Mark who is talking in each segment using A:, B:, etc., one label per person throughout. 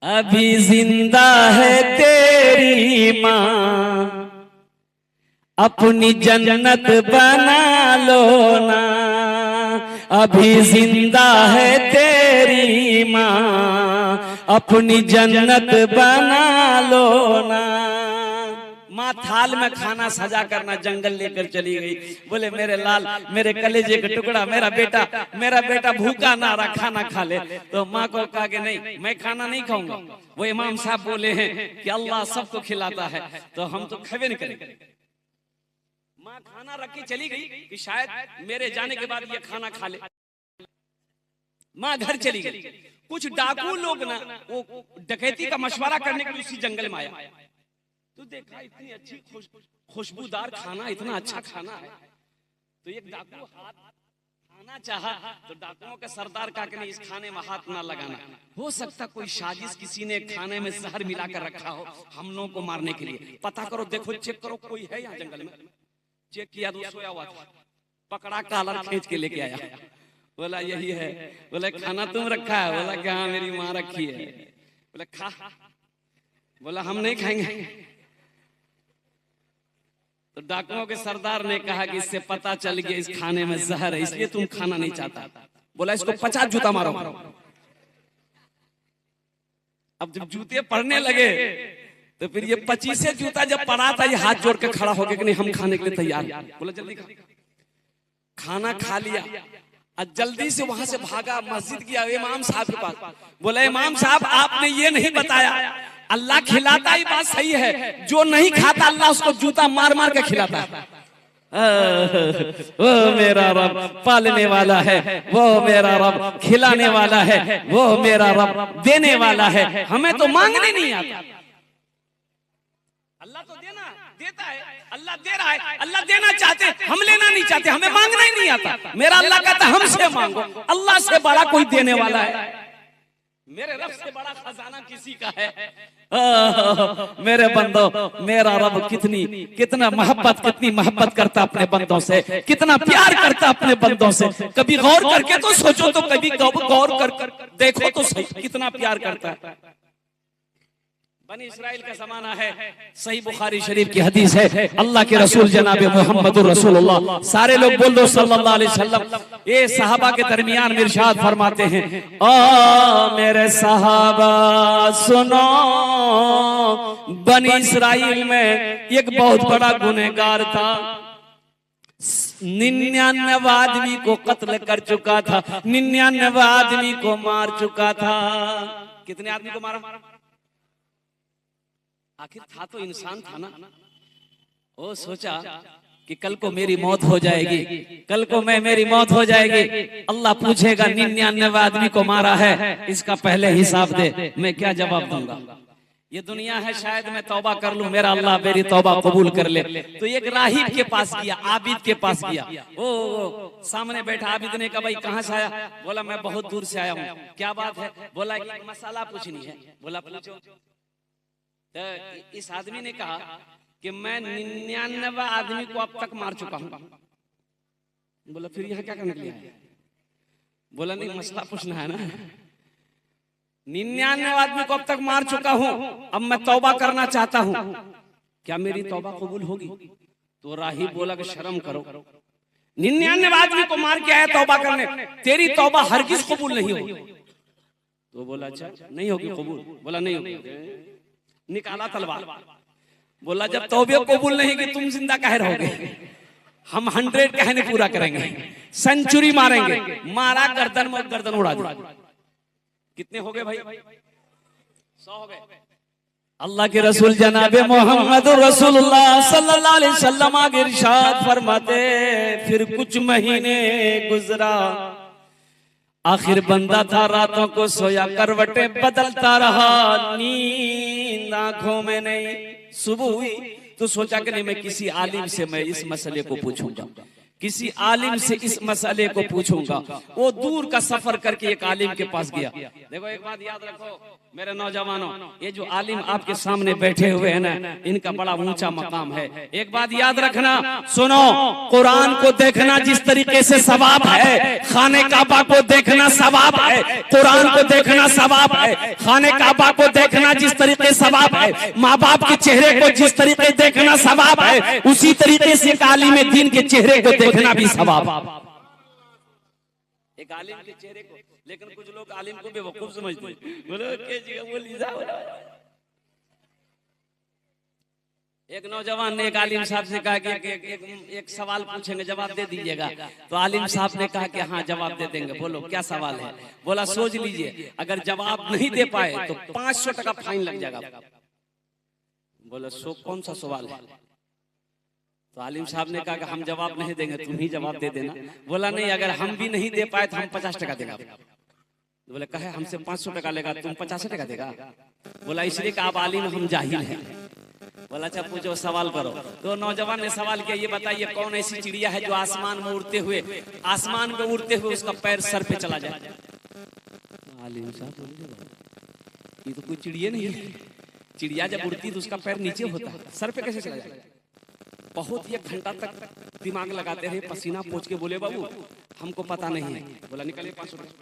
A: अभी जिंदा है तेरी माँ, अपनी जन्नत बना लो ना। अभी जिंदा है तेरी माँ, अपनी जन्नत बना लो ना। माँ थाल में खाना सजा करना जंगल लेकर चली गई। बोले मेरे लाल, मेरे कलेजे का टुकड़ा, मेरा बेटा भूखा ना रहा, खाना खा ले। तो माँ को कहा कि नहीं, मैं खाना नहीं खाऊंगा। वो इमाम साहब बोले हैं कि अल्लाह सबको खिलाता है, तो हम तो खबे नहीं करेंगे। माँ खाना रख के चली गई कि शायद मेरे जाने के बाद ये खाना खा ले। माँ घर चली गई। कुछ डाकू लोग ना वो डकैती का मशवरा करने के लिए उसी जंगल में आया। तो देखा इतनी अच्छी खुशबूदार खाना, इतना अच्छा खाना है। तो एक डाकू हाथ खाना चाहा, तो डाकुओं के सरदार का कि नहीं, इस खाने में हाथ ना लगाना। हो सकता कोई साजिश, किसी ने खाने में जहर मिलाकर रखा हो हम लोगों को मारने के लिए। पता करो, देखो, चेक करो कोई है यहाँ जंगल में। चेक किया तो सोया हुआ था। पकड़ा, कॉलर खींच के लेके आया। बोला यही है। बोला खाना तुम रखा है? बोला कि हाँ मेरी माँ रखी है। बोला खा। बोला हम नहीं खाएंगे। तो डाकुओं के सरदार ने कहा कि इससे पता चल गया इस खाने में जहर है, इसलिए तुम खाना नहीं चाहता। बोला इसको 50 जूता मारो। अब जब जूते पड़ने लगे तो फिर ये 25 जूता जब पड़ा था, ये हाथ जोड़ के खड़ा हो गया कि नहीं हम खाने के लिए तैयार। बोला जल्दी खा। खाना खा लिया और जल्दी से वहां से भागा, मस्जिद गया इमाम साहब के पास। बोला इमाम साहब, आपने ये नहीं बताया, अल्लाह खिलाता ही बात सही है, जो नहीं खाता अल्लाह उसको जूता मार मार के खिलाता है। वो मेरा रब पालने वाला है, वो मेरा रब खिलाने वाला है, वो मेरा रब देने वाला है। हमें तो मांगने नहीं आता। अल्लाह तो देता है, अल्लाह दे रहा है, अल्लाह देना चाहते, हम लेना नहीं चाहते, हमें मांगना ही नहीं आता। मेरा अल्लाह कहता है हमसे मांगो, अल्लाह से बड़ा कोई देने वाला है? मेरे रब से बड़ा खजाना किसी का है? मेरे बंदो, मेरा रब कितना कितनी मोहब्बत करता अपने बंदों से, कितना प्यार करता अपने बंदों से। कभी गौर करके तो सोचो, तो कभी गौर कर देखो तो सही, कितना प्यार करता है। बनी इस्राइल का जमाना है। सही बुखारी शरीफ की हदीस है, अल्लाह के रसूल जनाब मोहम्मदुर रसूलुल्लाह, सारे लोग बोल दो सल्लल्लाहु अलैहि वसल्लम। ये सहाबा के दरमियान इरशाद फरमाते हैं, ओ मेरे सहाबा सुनो, बनी इस्राइल में एक बहुत बड़ा गुनहगार था। 99 आदमी को कत्ल कर चुका था, 99 आदमी को मार चुका था। कितने आदमी को मारा? आखिर था तो इंसान था ना। वो सोचा कि कल को मेरी मौत हो जाएगी, कल को मेरी मौत हो जाएगी, अल्लाह पूछेगा 99 आदमी को मारा है, इसका पहले हिसाब दे, मैं क्या जवाब दूंगा? ये दुनिया है, शायद मैं तौबा कर लूं, मेरा अल्लाह मेरी तौबा कबूल कर ले। तो एक राहिब के पास गया, आबिद के पास गया। वो सामने बैठा आबिद ने कहा भाई कहाँ से आया? बोला मैं बहुत दूर से आया हूँ। क्या बात है? बोला एक मसाला पूछनी है। बोला पूछो। तो इस आदमी ने कहा कि मैं 99 आदमी को अब तक मार चुका हूं। बोला फिर यहाँ क्या करने के लिए? बोला नहीं, मसला पूछना है ना। 99 आदमी को अब तक मार चुका हूं, अब मैं तौबा करना चाहता हूं, क्या मेरी तौबा कबूल होगी? तो राहिब बोला कि शर्म करो, 99 आदमी को मार के आया तौबा करने, तेरी तौबा हरगिज कबूल नहीं होगी। तो बोला अच्छा नहीं होगी कबूल? बोला नहीं होगी। निकाला तलवार। बोला जब तौबे कबूल नहीं कि तुम जिंदा कह रहोगे, हम 100 कहने पूरा करेंगे, सेंचुरी मारेंगे। मारा, गर्दन उड़ा दी। कितने हो गए भाई? 100 हो गए। अल्लाह के रसूल जनाबे मोहम्मद रसूलुल्लाह सल्लल्लाहु अलैहि वसल्लम आगे इरशाद फरमाते, फिर कुछ महीने गुजरा, आखिर बंदा था रातों को सोया, करवटें बदलता रहा, नींद आंखों में नहीं। सुबह हुई तो सोचा कि नहीं मैं किसी आलिम से मैं इस मसले को पूछूंगा, किसी आलिम से इस मसले को पूछूंगा। वो दूर का सफर करके एक आलिम के पास गया। देखो एक बात याद रखो मेरे नौजवानों, ये जो आलिम आपके सामने बैठे हुए हैं ना, इनका बड़ा ऊंचा मकाम है। एक बात याद रखना, सुनो, कुरान को देखना जिस तरीके से सवाब है, खाने काबा को देखना सवाब है, कुरान को देखना सवाब है, खाने काबा को देखना जिस तरीके सवाब है, माँ बाप के चेहरे को जिस तरीके देखना सवाब है, उसी तरीके से एक आलिम दीन के चेहरे को देखना भी सवाब। एक आलिम के चेहरे को, लेकिन कुछ लोग आलिम को बेवकूफ समझते हैं। एक नौजवान ने एक आलिम साहब से कहा कि एक सवाल पूछेंगे, जवाब दे दीजिएगा। तो आलिम साहब ने कहा कि हाँ जवाब दे देंगे। बोलो क्या सवाल है? बोला सोच लीजिए, अगर जवाब नहीं दे पाए तो 500 टका फाइन लग जाएगा। बोला कौन सा सवाल है? तो आलिम साहब ने कहा कि हम जवाब नहीं देंगे, तुम ही जवाब दे देना। बोला नहीं, अगर हम भी नहीं दे पाए तो हम 50 टका देगा। बोले कहे हमसे 500 टका लेगा, तुम 50 टका देगा? बोला इसलिए कि आप आलिम हम जाहिल हैं। बोला अच्छा पूछो, सवाल करो। तो नौजवान ने सवाल किया, ये बताइए कौन ऐसी चिड़िया है जो आसमान में उड़ते हुए उसका पैर सर पे चला जाए? आलिम साहब ये तो कोई चिड़िया नहीं है, चिड़िया जब उड़ती तो उसका पैर नीचे होता है, सर पे कैसे चला जाए? बहुत 1 घंटा तक दिमाग लगाते रहे, पसीना पोंछ के बोले बाबू हमको पता नहीं है। बोला निकलिए 500 रुपया।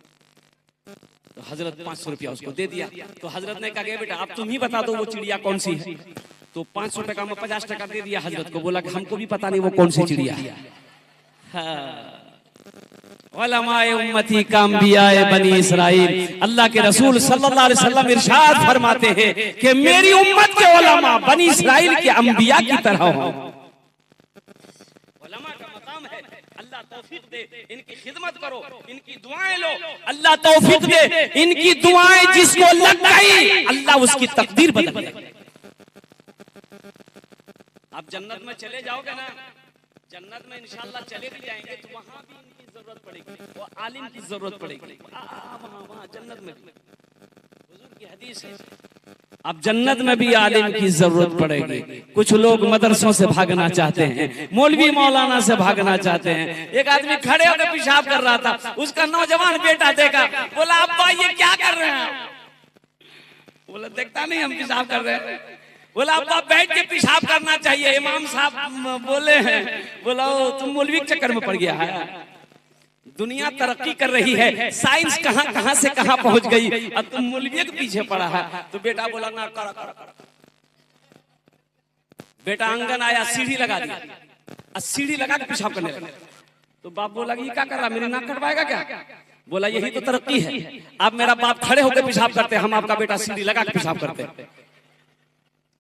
A: तो हजरत 500 रुपया उसको दे दिया। तो हजरत ने कहा बेटा अब तुम ही बता दो वो चिड़िया कौन सी है। तो 500 टका में 50 टका दे दिया हजरत को। बोला कि हमको भी पता नहीं वो कौन सी चिड़िया है। उलमाए उम्मती का अंबियाए बनी इस्राइल, अल्लाह के रसूल सल्लल्लाहु अलैहि वसल्लम इरशाद फरमाते हैं कि मेरी उम्मत के उलमा बनी इस्राइल के अंबिया की तरह हो। उलमा का मकाम है, अल्लाह तौफीक दे, इनकी खिदमत करो, इनकी दुआएं लो, अल्लाह तौफीक दे, इनकी दुआएं जिसको लग गई अल्लाह उसकी तकदीर बदल दे। आप जन्नत में चले जाओगे ना, जन्नत में इंशाअल्लाह चले भी जाएंगे तो वहां भी इनकी जरूरत पड़ेगी, वो आलिम की जरूरत पड़ेगी। वहां जन्नत में हुजूर की हदीस है, अब जन्नत में भी आलिम की जरूरत पड़ेगी। कुछ लोग मदरसों से भागना चाहते हैं, मौलवी मौलाना से भागना चाहते हैं। एक आदमी खड़े होकर पेशाब कर रहा था, उसका नौजवान बेटा देखा, बोला अब्बा ये क्या कर रहे हैं? बोला देखता नहीं हम पेशाब कर रहे हैं। बोला अब्बा बैठ के पेशाब करना चाहिए, इमाम साहब बोले हैं। बोला तुम मौलवी के चक्कर में पड़ गया है। दुनिया तरक्की कर रही है, साइंस कहां से कहां पहुंच गई, अब तुम मौलवी के पीछे पड़ा है। तो बेटा बोला ना कर। बेटा आंगन आया, सीढ़ी लगा दी, सीढ़ी लगा के पेशाब करने लगा। तो बाप बोला ये क्या कर रहा, मेरी नाक कटवाएगा क्या? बोला यही तो तरक्की है, अब मेरा बाप खड़े होकर पेशाब करते, हम आपका बेटा सीढ़ी लगा के पेशाब करते।